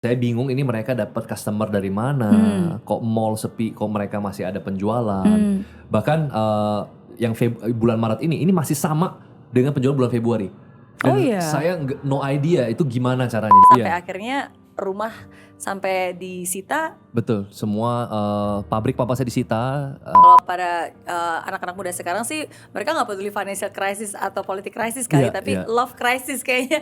Saya bingung ini mereka dapat customer dari mana, kok mall sepi, kok mereka masih ada penjualan. Bahkan yang bulan Maret ini masih sama dengan penjualan bulan Februari. Oh Dan iya. saya no idea itu gimana caranya. Sampai akhirnya rumah sampai disita. Betul, semua pabrik papa saya disita. Kalau pada anak-anak muda sekarang sih mereka nggak peduli financial crisis atau politik crisis kali, Iya, tapi iya. love crisis kayaknya.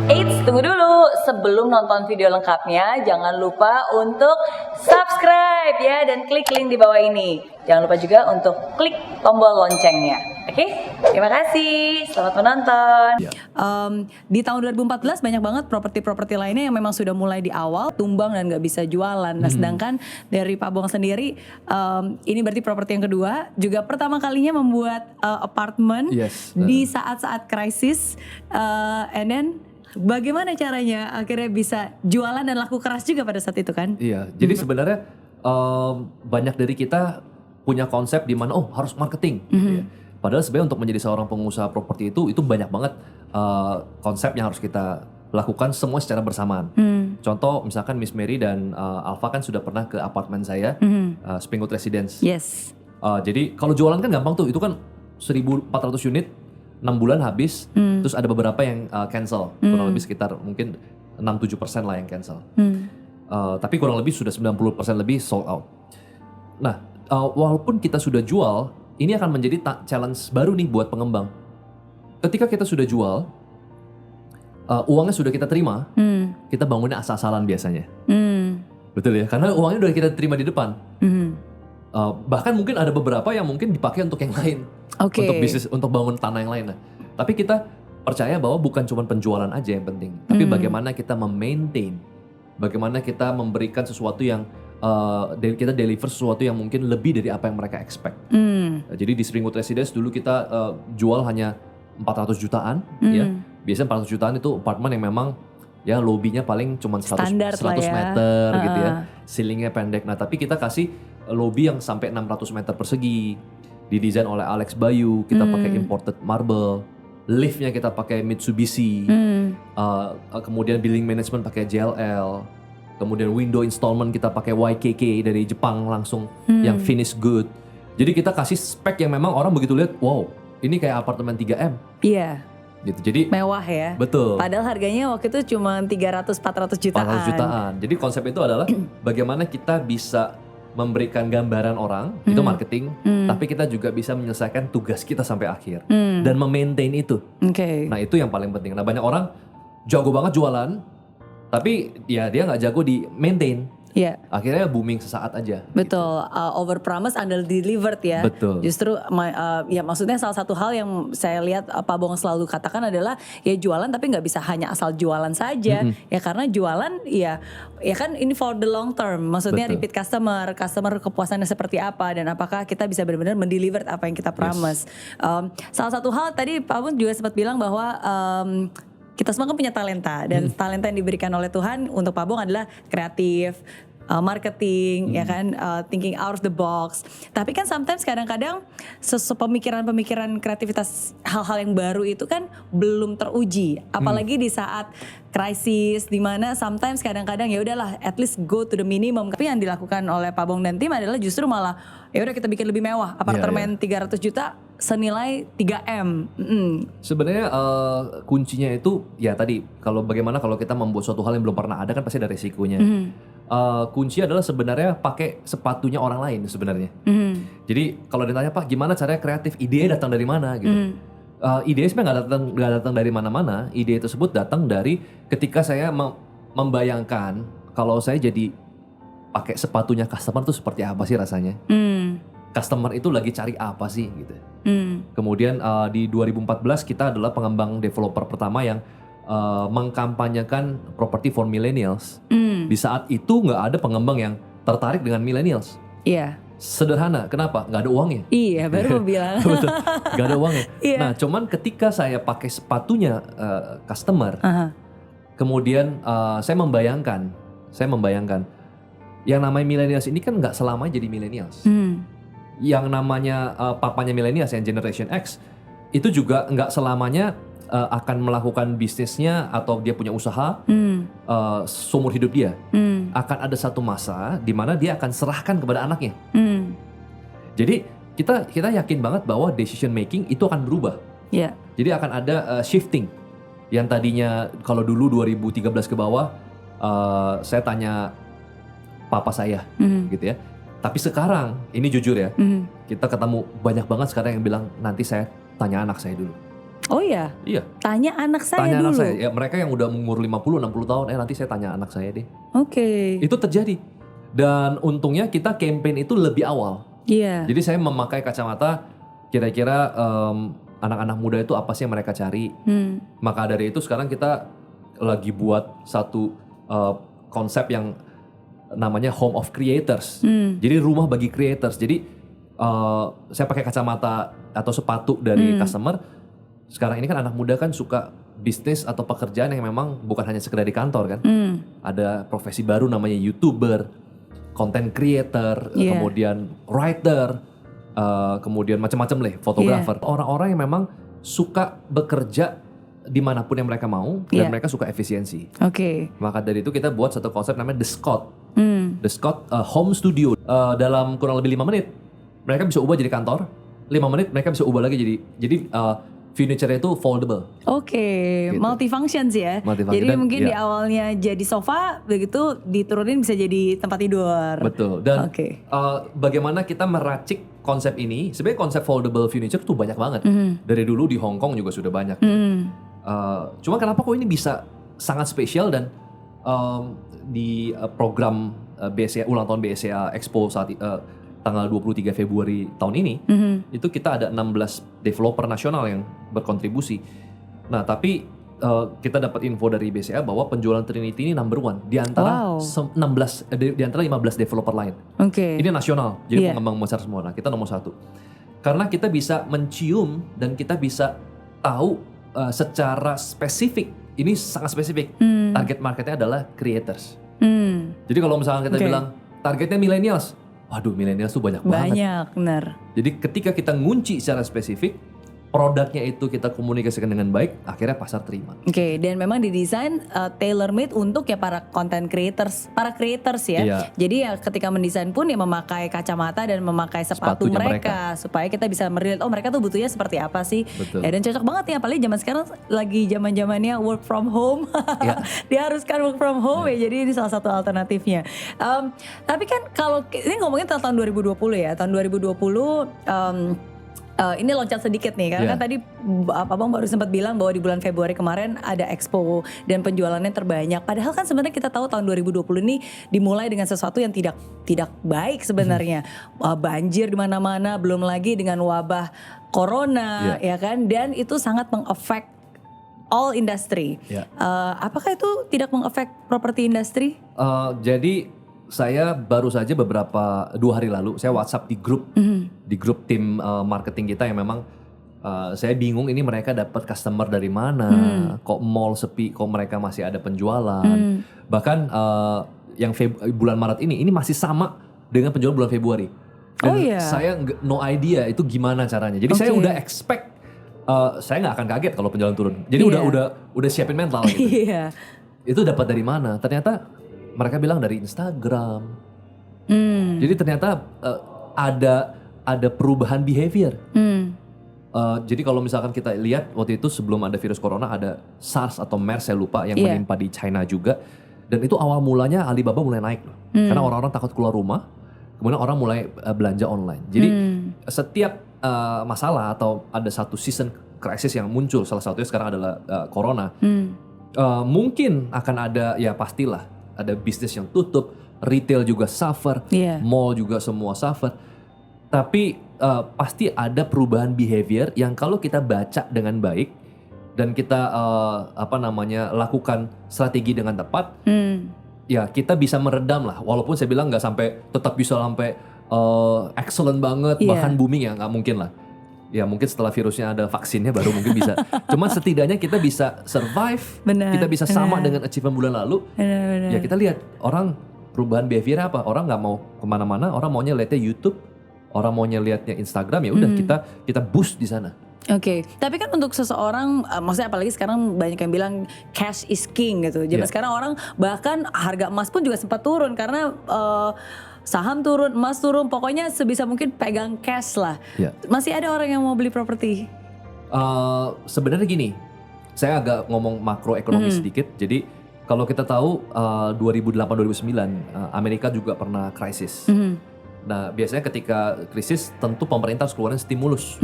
Eits, tunggu dulu. Sebelum nonton video lengkapnya, jangan lupa untuk subscribe ya dan klik link di bawah ini. Jangan lupa juga untuk klik tombol loncengnya. Oke? Terima kasih. Selamat menonton. Ya. Di tahun 2014 banyak banget properti-properti lainnya yang memang sudah mulai di awal tumbang dan nggak bisa jualan. Nah, sedangkan dari Pak Bong sendiri, ini berarti properti yang kedua, juga pertama kalinya membuat apartemen Yes. di saat-saat krisis, and then bagaimana caranya akhirnya bisa jualan dan laku keras juga pada saat itu kan? Iya, jadi sebenarnya banyak dari kita punya konsep di mana harus marketing. Gitu ya. Padahal sebenarnya untuk menjadi seorang pengusaha properti itu banyak banget konsep yang harus kita lakukan semua secara bersamaan. Contoh misalkan Miss Mary dan Alfa kan sudah pernah ke apartemen saya, Springwood Residence. Yes. Jadi kalau jualan kan gampang tuh, itu kan 1.400 unit, 6 bulan habis, terus ada beberapa yang cancel, kurang lebih sekitar mungkin 6-7% lah yang cancel. Tapi kurang lebih sudah 90% lebih sold out. Nah, walaupun kita sudah jual, ini akan menjadi challenge baru nih buat pengembang. Ketika kita sudah jual, uangnya sudah kita terima, kita bangunnya asal-asalan biasanya. Betul ya, karena uangnya udah kita terima di depan. Bahkan mungkin ada beberapa yang mungkin dipakai untuk yang lain, untuk bisnis, untuk bangun tanah yang lain. Nah, tapi kita percaya bahwa bukan cuma penjualan aja yang penting, tapi bagaimana kita memaintain, bagaimana kita memberikan sesuatu yang kita deliver sesuatu yang mungkin lebih dari apa yang mereka expect. Jadi di Springwood Residence dulu kita jual hanya 400 jutaan, ya. Biasanya 400 jutaan itu apartemen yang memang ya lobbynya paling cuma 100 Standar lah ya. meter gitu ya, ceilingnya pendek. Nah tapi kita kasih lobby yang sampai 600 meter persegi, didesain oleh Alex Bayu, kita pakai imported marble, liftnya kita pakai Mitsubishi, kemudian building management pakai JLL, kemudian window installment kita pakai YKK dari Jepang langsung, yang finish good. Jadi kita kasih spek yang memang orang begitu lihat, wow, ini kayak apartemen 3M. Iya. Gitu. Jadi Mewah ya. betul. Padahal harganya waktu itu cuma 300-400 jutaan. 400 jutaan. Jadi konsep itu adalah bagaimana kita bisa memberikan gambaran orang, itu marketing, tapi kita juga bisa menyelesaikan tugas kita sampai akhir dan memaintain itu. Oke. Nah itu yang paling penting. Nah banyak orang jago banget jualan, tapi ya dia nggak jago di maintain. Iya. Akhirnya booming sesaat aja. Betul, over promise under delivered ya. Betul. Justru ya maksudnya salah satu hal yang saya lihat Pak Bong selalu katakan adalah ya jualan tapi nggak bisa hanya asal jualan saja. Ya karena jualan ya kan ini for the long term. Maksudnya Betul. repeat customer kepuasannya seperti apa dan apakah kita bisa benar-benar mendeliver apa yang kita promise. Salah satu hal tadi Pak Bong juga sempat bilang bahwa kita semua kan punya talenta dan talenta yang diberikan oleh Tuhan untuk Pak Bong adalah kreatif, marketing, ya kan, thinking out of the box. Tapi kan sometimes kadang-kadang pemikiran-pemikiran kreativitas hal-hal yang baru itu kan belum teruji, apalagi di saat krisis, di mana sometimes kadang-kadang ya udahlah, at least go to the minimum. Tapi yang dilakukan oleh Pak Bong dan tim adalah justru malah ya udah kita bikin lebih mewah, apartemen 300 juta senilai 3M. Sebenarnya kuncinya itu ya tadi, bagaimana kalau kita membuat suatu hal yang belum pernah ada kan pasti ada resikonya. Kunci adalah sebenarnya pakai sepatunya orang lain sebenarnya. Jadi kalau ditanya Pak gimana caranya kreatif, ide datang dari mana gitu. Ide sebenarnya nggak datang dari mana-mana. Ide tersebut datang dari ketika saya membayangkan kalau saya jadi pakai sepatunya customer itu seperti apa sih rasanya. Customer itu lagi cari apa sih gitu. Kemudian di 2014 kita adalah pengembang developer pertama yang mengkampanyekan property for millennials. Di saat itu nggak ada pengembang yang tertarik dengan millennials. Iya. Sederhana, kenapa? Nggak ada uangnya. Iya, baru mau bilang. Betul, nggak ada uangnya. Iya. Nah, cuman ketika saya pakai sepatunya customer, kemudian saya membayangkan, yang namanya millennials ini kan nggak selamanya jadi millennials. Yang namanya papanya millennials yang Generation X, itu juga nggak selamanya akan melakukan bisnisnya atau dia punya usaha seumur hidup dia. Akan ada satu masa di mana dia akan serahkan kepada anaknya. Jadi kita yakin banget bahwa decision making itu akan berubah. Yeah. Jadi akan ada shifting. Yang tadinya kalau dulu 2013 ke bawah saya tanya papa saya gitu ya. Tapi sekarang ini jujur ya, kita ketemu banyak banget sekarang yang bilang nanti saya tanya anak saya dulu. Oh iya? Iya. Tanya anak saya tanya dulu? Anak saya. Ya, mereka yang udah umur 50-60 tahun, nanti saya tanya anak saya deh. Oke. Itu terjadi. Dan untungnya kita campaign itu lebih awal. Iya. Jadi saya memakai kacamata kira-kira anak-anak muda itu apa sih yang mereka cari. Maka dari itu sekarang kita lagi buat satu konsep yang namanya Home of Creators. Jadi rumah bagi creators. Jadi saya pakai kacamata atau sepatu dari customer. Sekarang ini kan anak muda kan suka bisnis atau pekerjaan yang memang bukan hanya sekedar di kantor kan. Ada profesi baru namanya YouTuber, content creator, kemudian writer, kemudian macam-macam lah, fotografer. Orang-orang yang memang suka bekerja dimanapun yang mereka mau dan mereka suka efisiensi. Maka dari itu kita buat satu konsep namanya The Scott. The Scott Home Studio. Dalam kurang lebih 5 menit mereka bisa ubah jadi kantor. 5 menit mereka bisa ubah lagi jadi furniture itu foldable. Gitu. Multifunction sih ya. Jadi dan, mungkin di awalnya jadi sofa, begitu diturunin bisa jadi tempat tidur. Betul. Dan bagaimana kita meracik konsep ini? Sebenarnya konsep foldable furniture tuh banyak banget. Dari dulu di Hong Kong juga sudah banyak. Cuma kenapa kok ini bisa sangat spesial dan di program BSA ulang tahun BSA Expo saat tanggal 23 Februari tahun ini, itu kita ada 16 developer nasional yang berkontribusi. Nah, tapi kita dapat info dari BCA bahwa penjualan Trinity ini number 1 di antara 15 developer lain. Ini nasional, jadi pengembang besar semua. Nah, kita nomor 1. Karena kita bisa mencium dan kita bisa tahu secara spesifik, ini sangat spesifik. Target marketnya adalah creators. Jadi kalau misalnya kita bilang targetnya millennials, waduh, milenial tuh banyak banget. Banyak, benar. Jadi ketika kita ngunci secara spesifik, produknya itu kita komunikasikan dengan baik, akhirnya pasar terima. Dan memang didesain tailor made untuk ya para content creators, para creators ya. Jadi ya ketika mendesain pun ya memakai kacamata dan memakai sepatu mereka supaya kita bisa melihat mereka tuh butuhnya seperti apa sih. Dan cocok banget ya, apalagi zaman sekarang lagi zaman-zamannya work from home. Diharuskan work from home ya, jadi ini salah satu alternatifnya. Tapi kan kalau ini ngomongin tentang tahun 2020 ya, tahun 2020 ini loncat sedikit nih, karena kan tadi Abang baru sempat bilang bahwa di bulan Februari kemarin ada expo dan penjualannya terbanyak. Padahal kan sebenarnya kita tahu tahun 2020 ini dimulai dengan sesuatu yang tidak baik sebenarnya. Banjir di mana-mana, belum lagi dengan wabah corona, ya kan? Dan itu sangat mengefek all industry. Apakah itu tidak mengefek properti industry? Jadi saya baru saja 2 hari lalu saya WhatsApp di grup tim marketing kita yang memang saya bingung ini mereka dapat customer dari mana, kok mall sepi, kok mereka masih ada penjualan. Bahkan yang bulan Maret ini masih sama dengan penjualan bulan Februari. Dan saya no idea itu gimana caranya. Jadi saya udah expect saya nggak akan kaget kalau penjualan turun. Jadi udah siapin mental gitu. Itu dapat dari mana? Ternyata mereka bilang dari Instagram. Jadi ternyata ada perubahan behavior. Jadi kalau misalkan kita lihat waktu itu sebelum ada virus corona ada SARS atau MERS saya lupa yang menimpa di China juga. Dan itu awal mulanya Alibaba mulai naik loh. Karena orang-orang takut keluar rumah. Kemudian orang mulai belanja online. Jadi setiap masalah atau ada satu season krisis yang muncul, salah satunya sekarang adalah corona. Mungkin akan ada, ya pastilah ada bisnis yang tutup, retail juga suffer, mall juga semua suffer. Tapi pasti ada perubahan behavior yang kalau kita baca dengan baik dan kita lakukan strategi dengan tepat, ya kita bisa meredam lah. Walaupun saya bilang nggak sampai tetap bisa sampai excellent banget, bahkan booming ya nggak mungkin lah. Ya mungkin setelah virusnya ada vaksinnya baru mungkin bisa. Cuman setidaknya kita bisa survive, kita bisa sama dengan achievement bulan lalu. Ya kita lihat orang perubahan behavior apa? Orang nggak mau kemana-mana, orang maunya lihatnya YouTube, orang maunya lihatnya Instagram. Ya udah kita boost di sana. Oke, tapi kan untuk seseorang, maksudnya apalagi sekarang banyak yang bilang cash is king gitu. Zaman sekarang orang bahkan harga emas pun juga sempat turun karena saham turun, emas turun, pokoknya sebisa mungkin pegang cash lah. Masih ada orang yang mau beli properti? Sebenarnya gini, saya agak ngomong makroekonomi sedikit. Jadi kalau kita tahu 2008-2009 Amerika juga pernah krisis. Nah biasanya ketika krisis tentu pemerintah harus keluarin stimulus.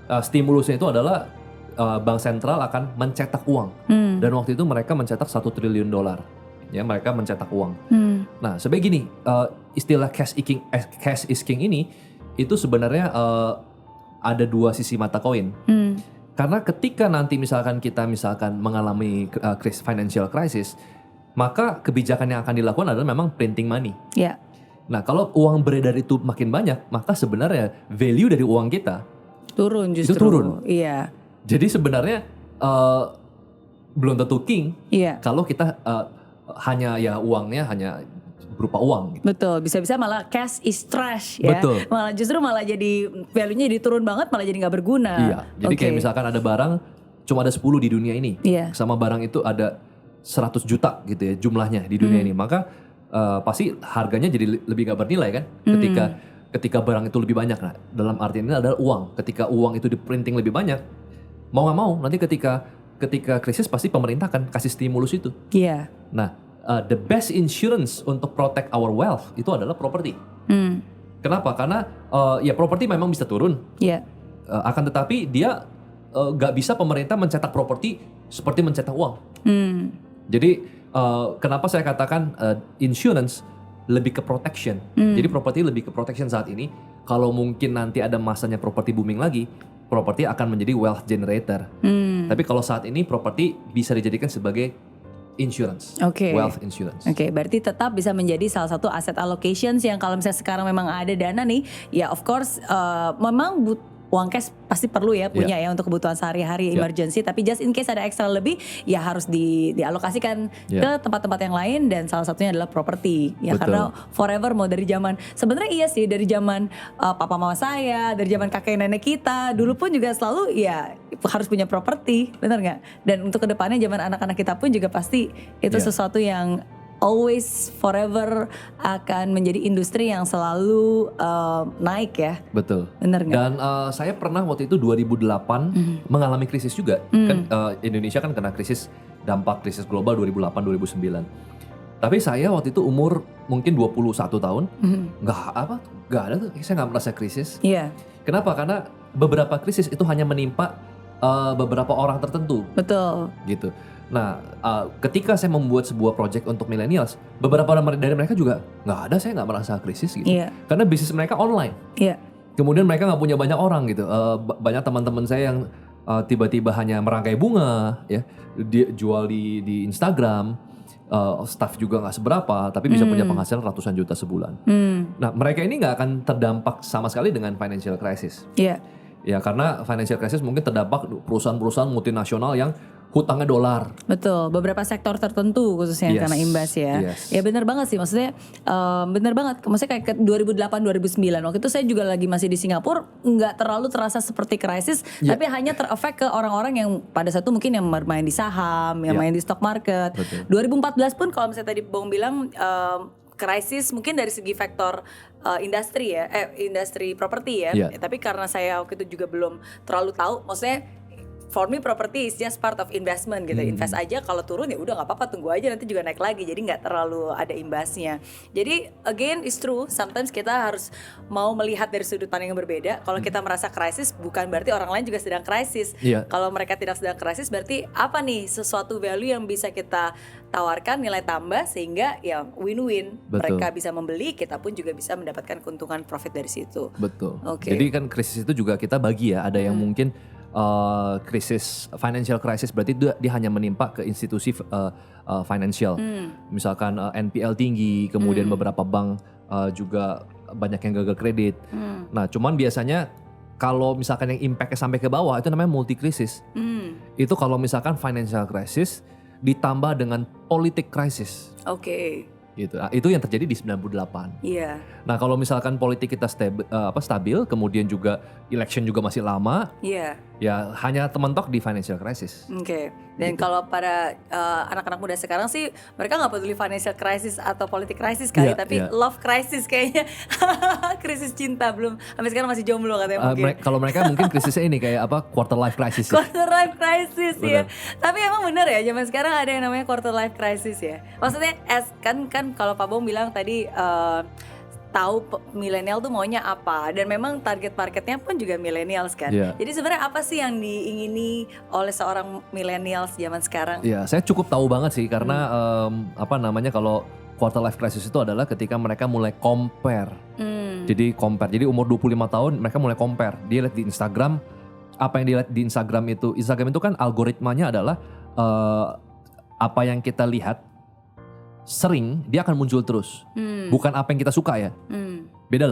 Stimulusnya itu adalah bank sentral akan mencetak uang. Dan waktu itu mereka mencetak $1 triliun. Ya, mereka mencetak uang. Nah sebenarnya gini, istilah cash is king ini itu sebenarnya ada dua sisi mata koin. Karena ketika nanti misalkan kita mengalami financial crisis, maka kebijakan yang akan dilakukan adalah memang printing money. Nah kalau uang beredar itu makin banyak, maka sebenarnya value dari uang kita turun justru. Itu turun. Iya. Jadi sebenarnya belum tentu king kalau kita hanya uangnya hanya berupa uang. Gitu. Betul, bisa-bisa malah cash is trash ya. Betul. Malah jadi value-nya jadi turun banget, malah jadi nggak berguna. Iya. Jadi kayak misalkan ada barang cuma ada 10 di dunia ini, sama barang itu ada 100 juta gitu ya jumlahnya di dunia ini, maka pasti harganya jadi lebih nggak bernilai kan? Ketika barang itu lebih banyak. Nah, dalam arti ini adalah uang. Ketika uang itu di printing lebih banyak, mau nggak mau nanti ketika krisis pasti pemerintah akan kasih stimulus itu. Iya. Nah. The best insurance untuk protect our wealth itu adalah property. Kenapa? Karena property memang bisa turun. Akan tetapi dia nggak bisa pemerintah mencetak properti seperti mencetak uang. Jadi kenapa saya katakan insurance lebih ke protection. Jadi property lebih ke protection saat ini. Kalau mungkin nanti ada masanya property booming lagi, property akan menjadi wealth generator. Tapi kalau saat ini property bisa dijadikan sebagai insurance, wealth insurance. Berarti tetap bisa menjadi salah satu asset allocations yang kalau misalnya sekarang memang ada dana nih, ya of course memang uang cash pasti perlu ya punya ya untuk kebutuhan sehari-hari emergency. Tapi just in case ada ekstra lebih, ya harus dialokasikan ke tempat-tempat yang lain dan salah satunya adalah properti. Ya karena forever mau dari zaman sebenarnya iya sih dari zaman papa mama saya, dari zaman kakek nenek kita dulu pun juga selalu ya harus punya properti, benar nggak? Dan untuk kedepannya zaman anak-anak kita pun juga pasti itu sesuatu yang always forever akan menjadi industri yang selalu naik ya. Betul. Benar nggak? Dan saya pernah waktu itu 2008 mengalami krisis juga. Kan Indonesia kan kena dampak krisis global 2008-2009. Tapi saya waktu itu umur mungkin 21 tahun. Nggak ada tuh. Saya nggak merasa krisis. Kenapa? Karena beberapa krisis itu hanya menimpa beberapa orang tertentu. Betul. Gitu. Nah, ketika saya membuat sebuah project untuk millennials, beberapa dari mereka juga saya nggak merasa krisis gitu. Karena bisnis mereka online. Kemudian mereka nggak punya banyak orang gitu. Banyak teman-teman saya yang tiba-tiba hanya merangkai bunga, ya, dia jual di Instagram, staff juga nggak seberapa, tapi bisa punya penghasilan ratusan juta sebulan. Nah, mereka ini nggak akan terdampak sama sekali dengan financial crisis. Ya, karena financial crisis mungkin terdampak perusahaan-perusahaan multinasional yang hutangnya dolar. Betul, beberapa sektor tertentu khususnya yang kena imbas ya. Ya benar banget sih, maksudnya benar banget. Maksudnya kayak ke 2008-2009 waktu itu saya juga lagi masih di Singapura, nggak terlalu terasa seperti krisis, tapi hanya terefek ke orang-orang yang pada satu mungkin yang bermain di saham, yang main di stock market. 2014 pun kalau misalnya tadi Bong bilang krisis mungkin dari segi faktor industri ya, industri properti ya. Tapi karena saya waktu itu juga belum terlalu tahu, maksudnya for me property is just part of investment gitu. Invest aja, kalau turun ya udah nggak apa-apa, tunggu aja nanti juga naik lagi. Jadi nggak terlalu ada imbasnya. Jadi again it's true, sometimes kita harus mau melihat dari sudut pandang yang berbeda. Kalau kita merasa krisis bukan berarti orang lain juga sedang krisis. Kalau mereka tidak sedang krisis berarti apa nih sesuatu value yang bisa kita tawarkan nilai tambah sehingga ya win-win. Mereka bisa membeli, kita pun juga bisa mendapatkan keuntungan profit dari situ. Betul. Jadi kan krisis itu juga kita bagi ya. Ada yang mungkin financial crisis berarti dia hanya menimpa ke institusi financial. Misalkan NPL tinggi, kemudian beberapa bank juga banyak yang gagal kredit. Nah, cuman biasanya kalau misalkan yang impactnya sampai ke bawah itu namanya multi krisis. Itu kalau misalkan financial crisis ditambah dengan politik crisis. Gitu. Nah, itu yang terjadi di 98. Iya. Nah kalau misalkan politik kita stabil, kemudian juga election juga masih lama, Iya. ya hanya mentok di financial crisis. Oke. Dan kalau pada anak-anak muda sekarang sih mereka nggak peduli financial crisis atau politik crisis kali, Iya, tapi iya. love crisis kayaknya. Krisis cinta belum. Sampai sekarang masih jomblo katanya mungkin. Kalau mereka mungkin krisisnya ini kayak apa, quarter life crisis. Ya. Quarter life crisis ya. Benar. Tapi emang bener ya, zaman sekarang ada yang namanya quarter life crisis ya. Maksudnya kan kalau Pak Bong bilang tadi tahu milenial tuh maunya apa, dan memang target marketnya pun juga millennials kan. Yeah. Jadi sebenarnya apa sih yang diingini oleh seorang millennials zaman sekarang? Iya, saya cukup tahu banget sih karena kalau quarter life crisis itu adalah ketika mereka mulai compare. Jadi umur 25 tahun mereka mulai compare. Dia lihat di Instagram, apa yang dilihat di Instagram itu kan algoritmanya adalah apa yang kita lihat sering dia akan muncul terus. Bukan apa yang kita suka ya. Beda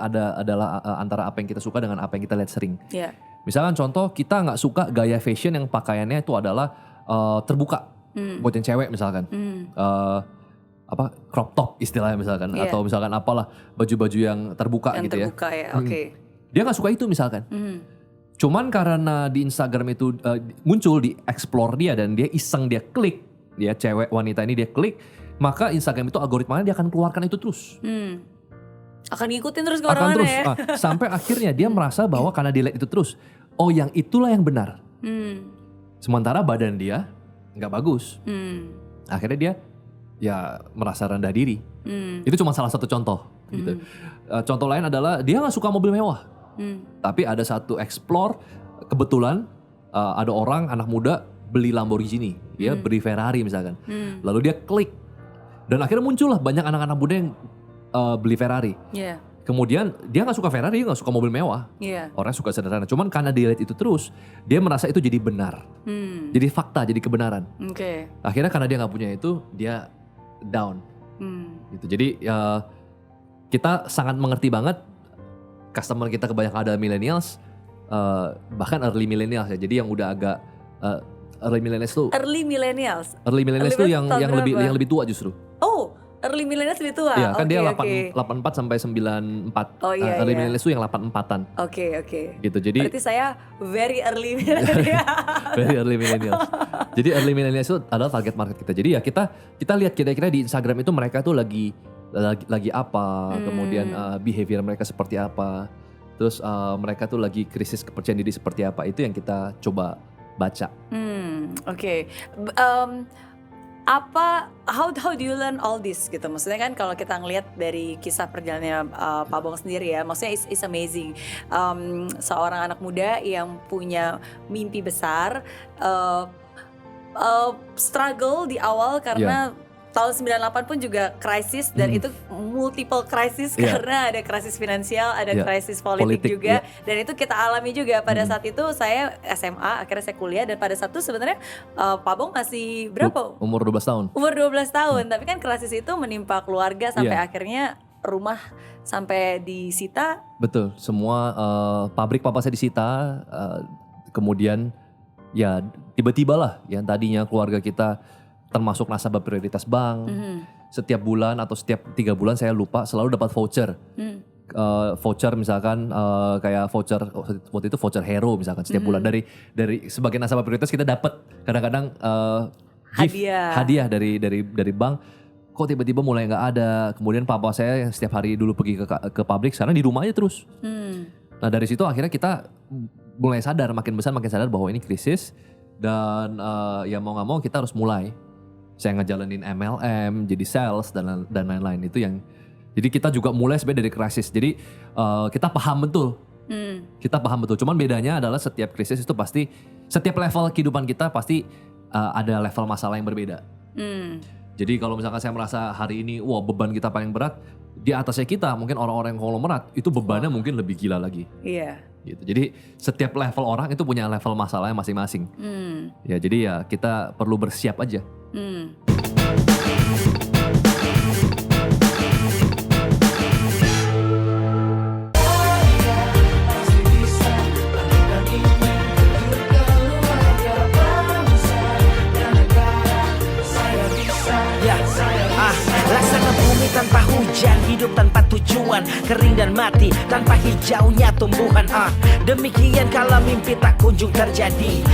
adalah antara apa yang kita suka dengan apa yang kita lihat sering. Yeah. Misalkan contoh kita nggak suka gaya fashion yang pakaiannya itu adalah terbuka buat yang cewek misalkan. Crop top istilahnya misalkan, atau misalkan apalah baju-baju yang terbuka yang gitu terbuka ya. Oke. Dia nggak suka itu misalkan. Cuman karena di Instagram itu muncul di explore dia dan dia iseng, dia klik, dia cewek wanita ini dia klik, maka Instagram itu algoritmanya dia akan keluarkan itu terus. Akan ngikutin terus ke Akan mana terus ya? Sampai akhirnya dia merasa bahwa karena dia lihat itu terus, oh yang itulah yang benar. Sementara badan dia nggak bagus. Akhirnya dia ya merasa rendah diri. Itu cuma salah satu contoh. Gitu. Contoh lain adalah dia nggak suka mobil mewah. Tapi ada satu explore, kebetulan ada orang anak muda beli Lamborghini, dia beli Ferrari misalkan. Lalu dia klik dan akhirnya muncullah banyak anak-anak muda yang beli Ferrari. Iya. Kemudian dia nggak suka Ferrari, dia nggak suka mobil mewah. Iya. Orang suka sederhana. Cuman karena dia lihat itu terus, dia merasa itu jadi benar, jadi fakta, jadi kebenaran. Oke. Akhirnya karena dia nggak punya itu, dia down. Gitu. Jadi kita sangat mengerti banget customer kita kebanyakan ada millennials, bahkan early millennials ya. Jadi yang udah agak early millennials tuh. Early millennials tuh yang berapa? lebih tua justru. Oh, early millennials lebih tua. Iya, kan dia Oke. 84 sampai 94. Oh iya, early iya. millennials tuh yang 84-an. Oke. Gitu. Jadi Berarti saya very early millennials. very early millennials. Jadi early millennials itu adalah target market kita. Jadi ya kita lihat kira-kira di Instagram itu mereka tuh lagi apa, kemudian behavior mereka seperti apa. Terus mereka tuh lagi krisis kepercayaan diri seperti apa. Itu yang kita coba baca. Oke. How do you learn all this gitu? Maksudnya kan kalau kita ngelihat dari kisah perjalanannya Pak Bong sendiri ya, maksudnya it's amazing. Seorang anak muda yang punya mimpi besar, struggle di awal karena tahun 98 pun juga krisis, dan itu multiple krisis karena ada krisis finansial, ada krisis politik juga, dan itu kita alami juga pada saat itu. Saya SMA, akhirnya saya kuliah, dan pada saat itu sebenarnya Pak Bong masih berapa? Umur 12 tahun. Umur 12 tahun, tapi kan krisis itu menimpa keluarga sampai akhirnya rumah sampai disita. Betul, semua pabrik papa saya disita, kemudian ya tiba-tiba lah yang tadinya keluarga kita termasuk nasabah prioritas bank, setiap bulan atau setiap 3 bulan saya lupa selalu dapat voucher. Voucher misalkan kayak voucher waktu itu voucher Hero misalkan setiap bulan dari sebagai nasabah prioritas kita dapat kadang-kadang hadiah dari bank. Kok tiba-tiba mulai nggak ada. Kemudian papa saya yang setiap hari dulu pergi ke pabrik, sekarang di rumah aja terus. Nah dari situ akhirnya kita mulai sadar, makin besar makin sadar bahwa ini krisis, dan ya mau nggak mau kita harus mulai. Saya ngejalanin MLM, jadi sales dan lain-lain itu yang. Jadi kita juga mulai sebenarnya dari krisis. Jadi kita paham betul. Kita paham betul. Cuman bedanya adalah setiap krisis itu pasti, setiap level kehidupan kita pasti ada level masalah yang berbeda. Jadi kalau misalkan saya merasa hari ini, wah beban kita paling berat, di atasnya kita mungkin orang-orang yang konglomerat itu bebannya mungkin lebih gila lagi. Iya. Gitu. Jadi setiap level orang itu punya level masalahnya masing-masing. Ya jadi ya kita perlu bersiap aja. hidup tanpa tujuan, kering dan mati tanpa hijaunya tumbuhan. Demikian kalau mimpi tak kunjung terjadi,